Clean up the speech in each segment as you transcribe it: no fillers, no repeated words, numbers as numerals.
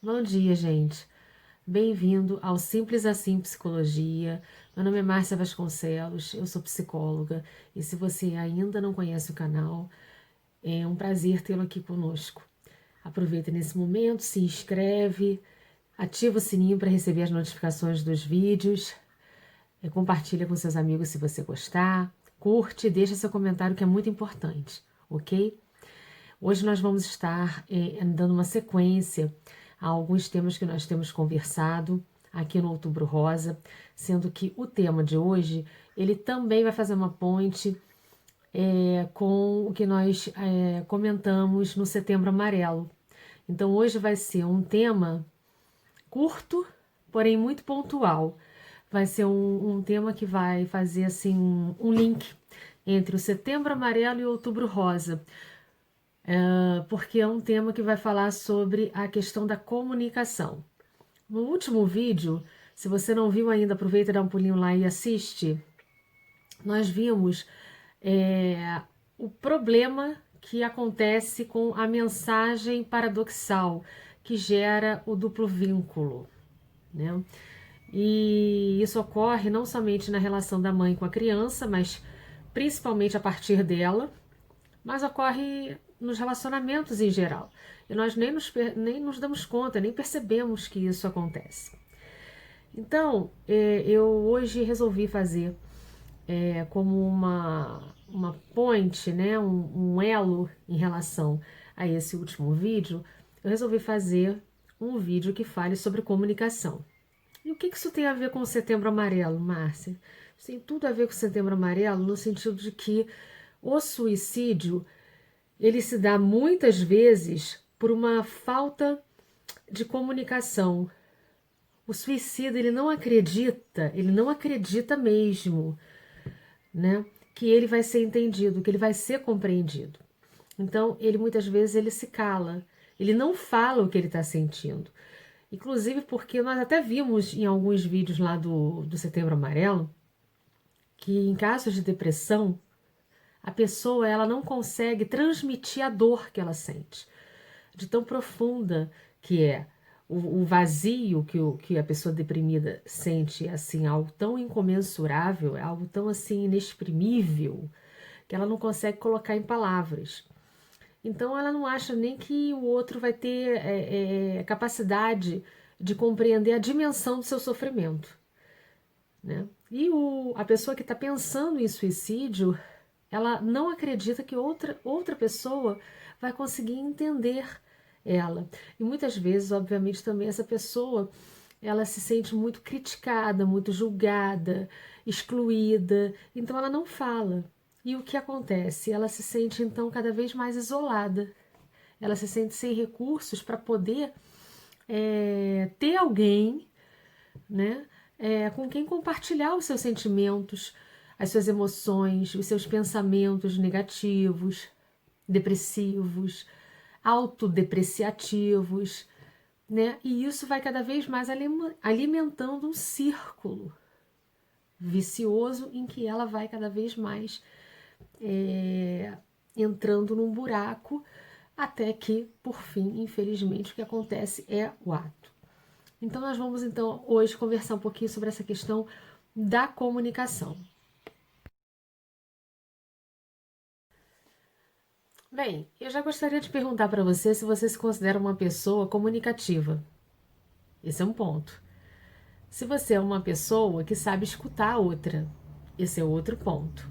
Bom dia, gente. Bem-vindo ao Simples Assim Psicologia. Meu nome é Márcia Vasconcelos, eu sou psicóloga e se você ainda não conhece o canal, é um prazer tê-lo aqui conosco. Aproveita nesse momento, se inscreve, ativa o sininho para receber as notificações dos vídeos, compartilha com seus amigos se você gostar, curte e deixa seu comentário que é muito importante, ok? Hoje nós vamos estar dando uma sequência a alguns temas que nós temos conversado aqui no Outubro Rosa, sendo que o tema de hoje, ele também vai fazer uma ponte com o que nós comentamos no Setembro Amarelo. Então hoje vai ser um tema curto, porém muito pontual. Vai ser um tema que vai fazer assim um link entre o Setembro Amarelo e o Outubro Rosa, porque é um tema que vai falar sobre a questão da comunicação. No último vídeo, se você não viu ainda, aproveita e dá um pulinho lá e assiste. Nós vimos o problema que acontece com a mensagem paradoxal que gera o duplo vínculo, né? E isso ocorre não somente na relação da mãe com a criança, mas principalmente a partir dela, mas ocorre nos relacionamentos em geral. E nós nem nos damos conta, nem percebemos que isso acontece. Então, eu hoje resolvi fazer como uma ponte, né, um elo em relação a esse último vídeo, eu resolvi fazer um vídeo que fale sobre comunicação. E o que isso tem a ver com o Setembro Amarelo, Márcia? Isso tem tudo a ver com o Setembro Amarelo no sentido de que o suicídio ele se dá muitas vezes por uma falta de comunicação. O suicida, ele não acredita mesmo, né, que ele vai ser entendido, que ele vai ser compreendido. Então, ele muitas vezes ele se cala, ele não fala o que ele está sentindo. Inclusive porque nós até vimos em alguns vídeos lá do Setembro Amarelo que em casos de depressão, a pessoa ela não consegue transmitir a dor que ela sente, de tão profunda que é o vazio que a pessoa deprimida sente, assim, algo tão incomensurável, é algo tão assim inexprimível, que ela não consegue colocar em palavras. Então ela não acha nem que o outro vai ter capacidade de compreender a dimensão do seu sofrimento, né? E a pessoa que está pensando em suicídio, ela não acredita que outra pessoa vai conseguir entender ela. E muitas vezes, obviamente, também essa pessoa ela se sente muito criticada, muito julgada, excluída, então ela não fala. E o que acontece? Ela se sente então cada vez mais isolada. Ela se sente sem recursos para poder ter alguém, né, com quem compartilhar os seus sentimentos, as suas emoções, os seus pensamentos negativos, depressivos, autodepreciativos, né? E isso vai cada vez mais alimentando um círculo vicioso em que ela vai cada vez mais entrando num buraco até que, por fim, infelizmente, o que acontece é o ato. Então nós vamos então hoje conversar um pouquinho sobre essa questão da comunicação. Bem, eu já gostaria de perguntar para você se você se considera uma pessoa comunicativa. Esse é um ponto. Se você é uma pessoa que sabe escutar a outra, esse é outro ponto.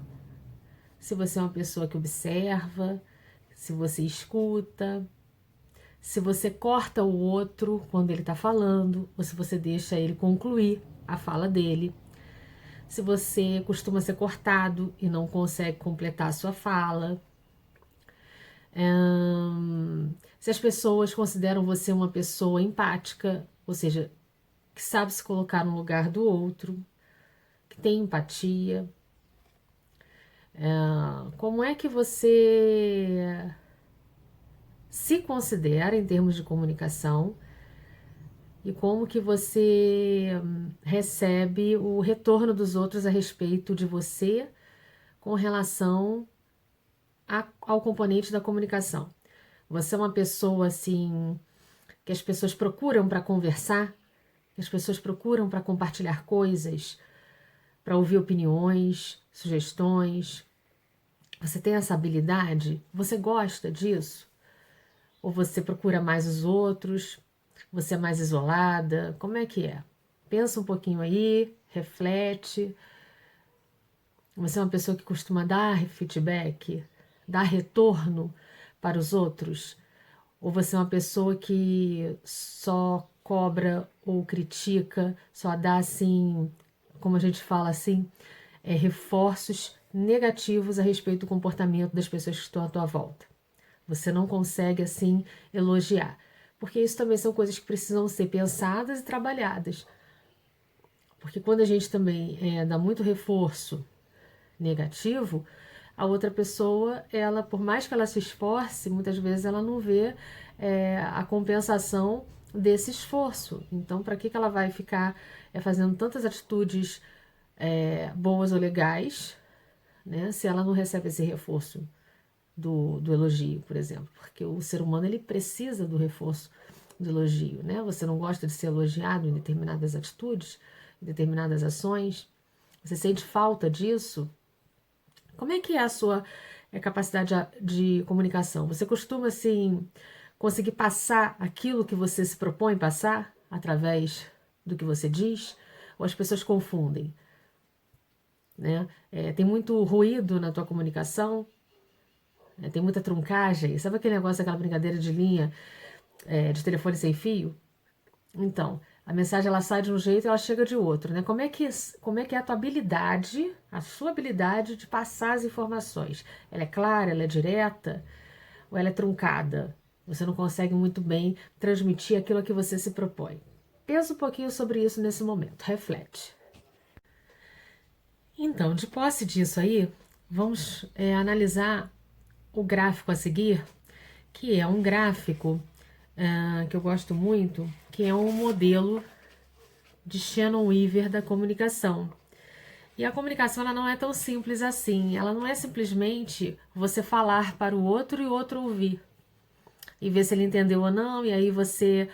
Se você é uma pessoa que observa, se você escuta, se você corta o outro quando ele está falando, ou se você deixa ele concluir a fala dele. Se você costuma ser cortado e não consegue completar a sua fala. Se as pessoas consideram você uma pessoa empática, ou seja, que sabe se colocar no lugar do outro, que tem empatia. Como é que você se considera em termos de comunicação e como que você recebe o retorno dos outros a respeito de você com relação ao componente da comunicação. Você é uma pessoa assim que as pessoas procuram para conversar, que as pessoas procuram para compartilhar coisas, para ouvir opiniões, sugestões. Você tem essa habilidade? Você gosta disso? Ou você procura mais os outros? Você é mais isolada? Como é que é? Pensa um pouquinho aí, reflete. Você é uma pessoa que costuma dar feedback, dar retorno para os outros? Ou você é uma pessoa que só cobra ou critica, só dá assim, como a gente fala assim, reforços negativos a respeito do comportamento das pessoas que estão à tua volta? Você não consegue assim elogiar, porque isso também são coisas que precisam ser pensadas e trabalhadas. Porque quando a gente também dá muito reforço negativo, a outra pessoa, ela, por mais que ela se esforce, muitas vezes ela não vê a compensação desse esforço. Então, para que ela vai ficar fazendo tantas atitudes boas ou legais, né, se ela não recebe esse reforço do elogio, por exemplo? Porque o ser humano, ele precisa do reforço do elogio, né? Você não gosta de ser elogiado em determinadas atitudes, em determinadas ações? Você sente falta disso? Como é que é a sua capacidade de comunicação? Você costuma, assim, conseguir passar aquilo que você se propõe passar através do que você diz? Ou as pessoas confundem, né? Tem muito ruído na tua comunicação, tem muita truncagem. Sabe aquele negócio, aquela brincadeira de linha, de telefone sem fio? Então, a mensagem ela sai de um jeito e ela chega de outro, né? Como é que é a tua habilidade, a sua habilidade de passar as informações? Ela é clara, ela é direta ou ela é truncada? Você não consegue muito bem transmitir aquilo a que você se propõe. Pensa um pouquinho sobre isso nesse momento, reflete. Então, de posse disso aí, vamos analisar o gráfico a seguir, que é um gráfico que eu gosto muito, que é um modelo de Shannon Weaver da comunicação. E a comunicação ela não é tão simples assim. Ela não é simplesmente você falar para o outro e o outro ouvir e ver se ele entendeu ou não, e aí você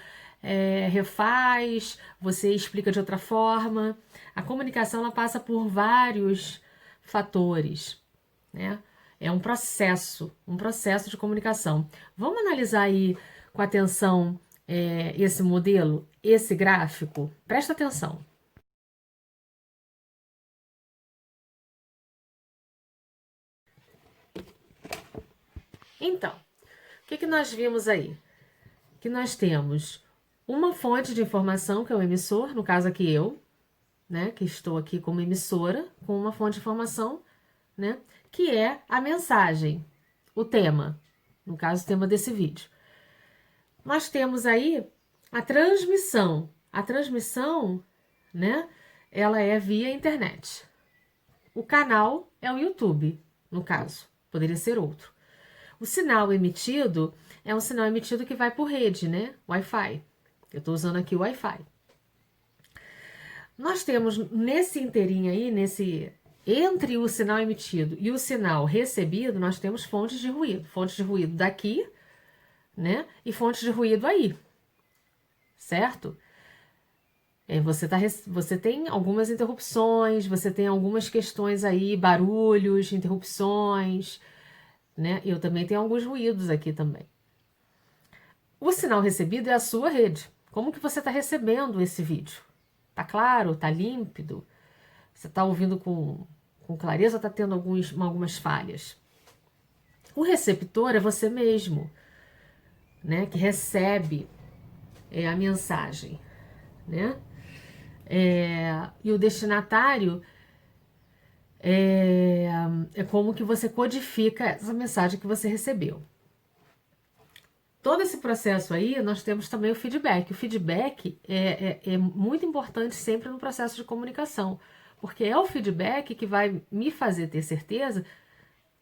refaz, você explica de outra forma. A comunicação ela passa por vários fatores, né? É um processo de comunicação. Vamos analisar aí com atenção esse modelo, esse gráfico? Presta atenção. Então, o que nós vimos aí? Que nós temos uma fonte de informação, que é o emissor, no caso aqui eu, né, que estou aqui como emissora, com uma fonte de informação, né, que é a mensagem, o tema, no caso o tema desse vídeo. Nós temos aí a transmissão. A transmissão, né, ela é via internet. O canal é o YouTube, no caso, poderia ser outro. O sinal emitido é um sinal emitido que vai por rede, né? Wi-Fi. Eu estou usando aqui o Wi-Fi. Nós temos nesse inteirinho aí, entre o sinal emitido e o sinal recebido, nós temos fontes de ruído. Fontes de ruído daqui, né? E fontes de ruído aí. Certo? Você tem algumas interrupções, você tem algumas questões aí, barulhos, interrupções, né? Eu também tenho alguns ruídos aqui também. O sinal recebido é a sua rede. Como que você está recebendo esse vídeo? Tá claro? Tá límpido? Você está ouvindo com clareza ou está tendo algumas falhas? O receptor é você mesmo, né? Que recebe a mensagem, né? E o destinatário é como que você codifica essa mensagem que você recebeu. Todo esse processo aí, nós temos também o feedback. O feedback é muito importante sempre no processo de comunicação, porque é o feedback que vai me fazer ter certeza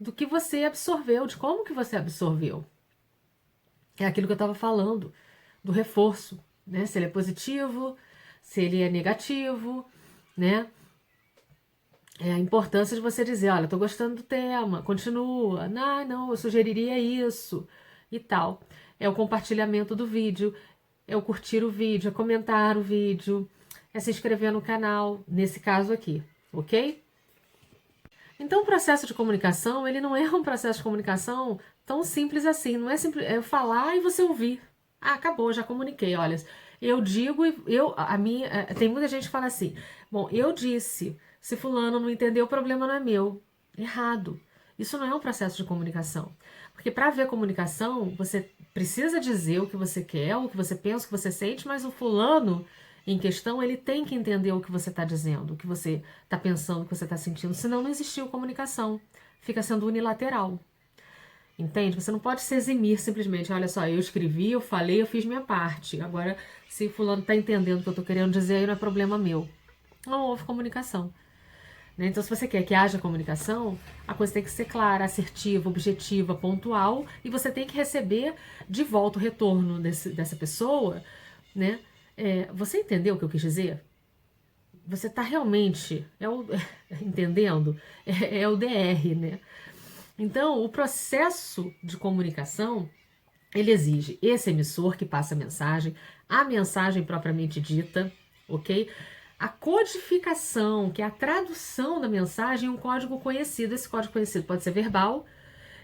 do que você absorveu, de como que você absorveu. É aquilo que eu estava falando, do reforço, né? Se ele é positivo, se ele é negativo, né? É a importância de você dizer, olha, estou gostando do tema, continua. Não, eu sugeriria isso e tal. É o compartilhamento do vídeo, é o curtir o vídeo, é comentar o vídeo, é se inscrever no canal, nesse caso aqui, ok? Então, o processo de comunicação, ele não é um processo de comunicação tão simples assim. Não é simples, é eu falar e você ouvir. Ah, acabou, já comuniquei. Olha, eu digo, tem muita gente que fala assim: bom, eu disse, se fulano não entendeu, o problema não é meu. Errado. Isso não é um processo de comunicação. Porque para haver comunicação, você precisa dizer o que você quer, o que você pensa, o que você sente, mas o fulano em questão, ele tem que entender o que você está dizendo, o que você está pensando, o que você está sentindo, senão não existiu comunicação. Fica sendo unilateral. Entende? Você não pode se eximir simplesmente. Olha só, eu escrevi, eu falei, eu fiz minha parte. Agora, se fulano está entendendo o que eu estou querendo dizer, aí não é problema meu. Não houve comunicação. Né? Então, se você quer que haja comunicação, a coisa tem que ser clara, assertiva, objetiva, pontual, e você tem que receber de volta o retorno dessa pessoa, né? Você entendeu o que eu quis dizer? Você está realmente entendendo? É o DR, né? Então, o processo de comunicação, ele exige esse emissor que passa a mensagem propriamente dita, ok? A codificação, que é a tradução da mensagem em um código conhecido. Esse código conhecido pode ser verbal,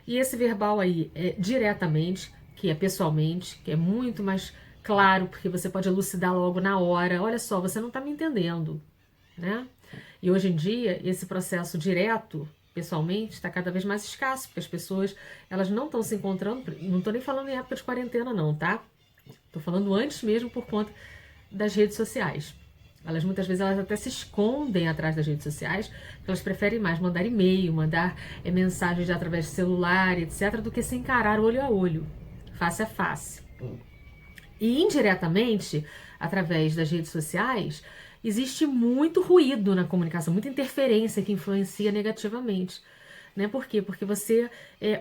e esse verbal aí é diretamente, que é pessoalmente, que é muito mais claro, porque você pode elucidar logo na hora. Olha só, você não está me entendendo, né? E hoje em dia, esse processo direto, pessoalmente, está cada vez mais escasso, porque as pessoas, elas não estão se encontrando, não estou nem falando em época de quarentena não, tá? Estou falando antes mesmo por conta das redes sociais. Muitas vezes elas até se escondem atrás das redes sociais, porque elas preferem mais mandar e-mail, mandar mensagens através de celular, etc., do que se encarar olho a olho, face a face. E indiretamente, através das redes sociais, existe muito ruído na comunicação, muita interferência que influencia negativamente. Né? Por quê? Porque você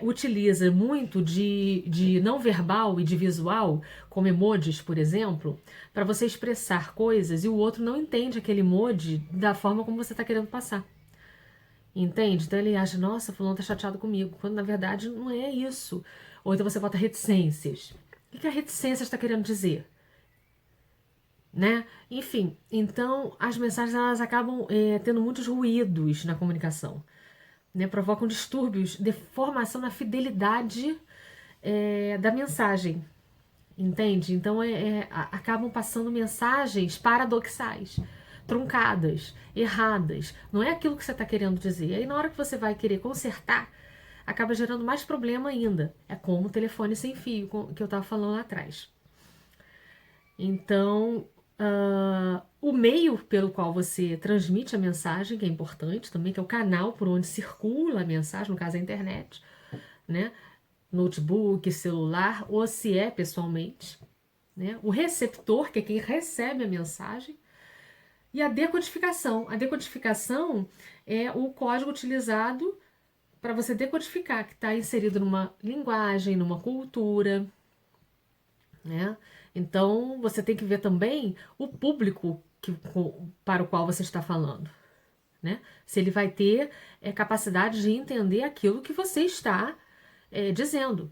utiliza muito de não verbal e de visual, como emojis, por exemplo, para você expressar coisas e o outro não entende aquele emoji da forma como você está querendo passar. Entende? Então ele acha, nossa, fulano tá chateado comigo, quando na verdade não é isso. Ou então você bota reticências. O que a reticência está querendo dizer? Né? Enfim, então as mensagens elas acabam tendo muitos ruídos na comunicação, né? Provocam distúrbios, deformação na fidelidade da mensagem, entende? Então acabam passando mensagens paradoxais, truncadas, erradas. Não é aquilo que você está querendo dizer. E aí na hora que você vai querer consertar, acaba gerando mais problema ainda. É como o telefone sem fio que eu estava falando lá atrás. Então, o meio pelo qual você transmite a mensagem, que é importante também, que é o canal por onde circula a mensagem, no caso a internet, né? Notebook, celular, ou se é pessoalmente, né? O receptor, que é quem recebe a mensagem, e a decodificação. A decodificação é o código utilizado para você decodificar, que está inserido numa linguagem, numa cultura, né? Então, você tem que ver também o público para o qual você está falando, né? Se ele vai ter capacidade de entender aquilo que você está dizendo,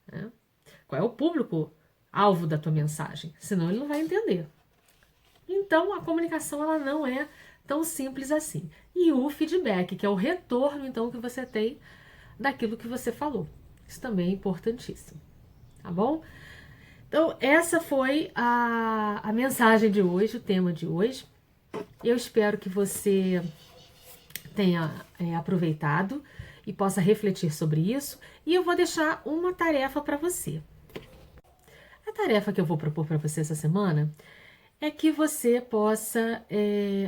né? Qual é o público alvo da tua mensagem? Senão ele não vai entender. Então, a comunicação ela não é tão simples assim. E o feedback, que é o retorno então que você tem daquilo que você falou. Isso também é importantíssimo, tá bom? Então, essa foi a mensagem de hoje, o tema de hoje. Eu espero que você tenha aproveitado e possa refletir sobre isso. E eu vou deixar uma tarefa para você. A tarefa que eu vou propor para você essa semana é que você possa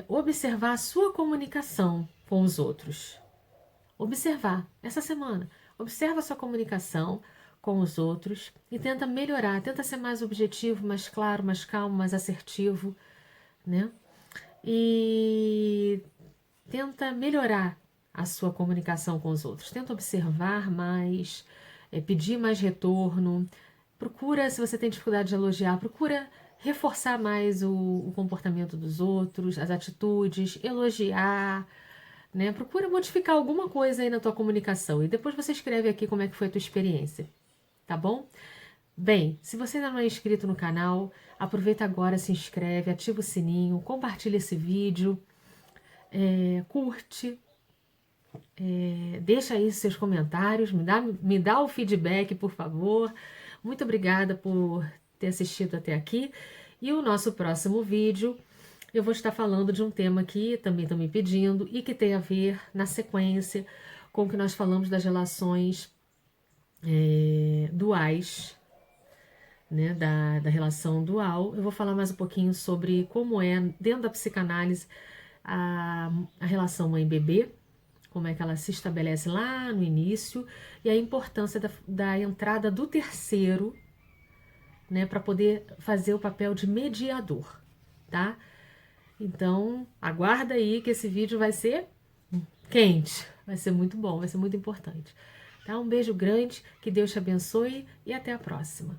observar a sua comunicação com os outros. Observar essa semana. Observa a sua comunicação com os outros e tenta melhorar, tenta ser mais objetivo, mais claro, mais calmo, mais assertivo, né? E tenta melhorar a sua comunicação com os outros. Tenta observar mais, pedir mais retorno. Procura, se você tem dificuldade de elogiar, procura reforçar mais o comportamento dos outros, as atitudes, elogiar, né? Procura modificar alguma coisa aí na tua comunicação e depois você escreve aqui como é que foi a tua experiência, tá bom? Bem, se você ainda não é inscrito no canal, aproveita agora, se inscreve, ativa o sininho, compartilha esse vídeo, curte, deixa aí seus comentários, me dá o feedback, por favor. Muito obrigada por ter assistido até aqui. E o nosso próximo vídeo, eu vou estar falando de um tema que também estão me pedindo e que tem a ver, na sequência, com o que nós falamos das relações duais, né, da relação dual. Eu vou falar mais um pouquinho sobre como é, dentro da psicanálise, a relação mãe-bebê, como é que ela se estabelece lá no início, e a importância da entrada do terceiro, né, para poder fazer o papel de mediador, tá? Então, aguarda aí que esse vídeo vai ser quente, vai ser muito bom, vai ser muito importante. Tá? Um beijo grande, que Deus te abençoe e até a próxima.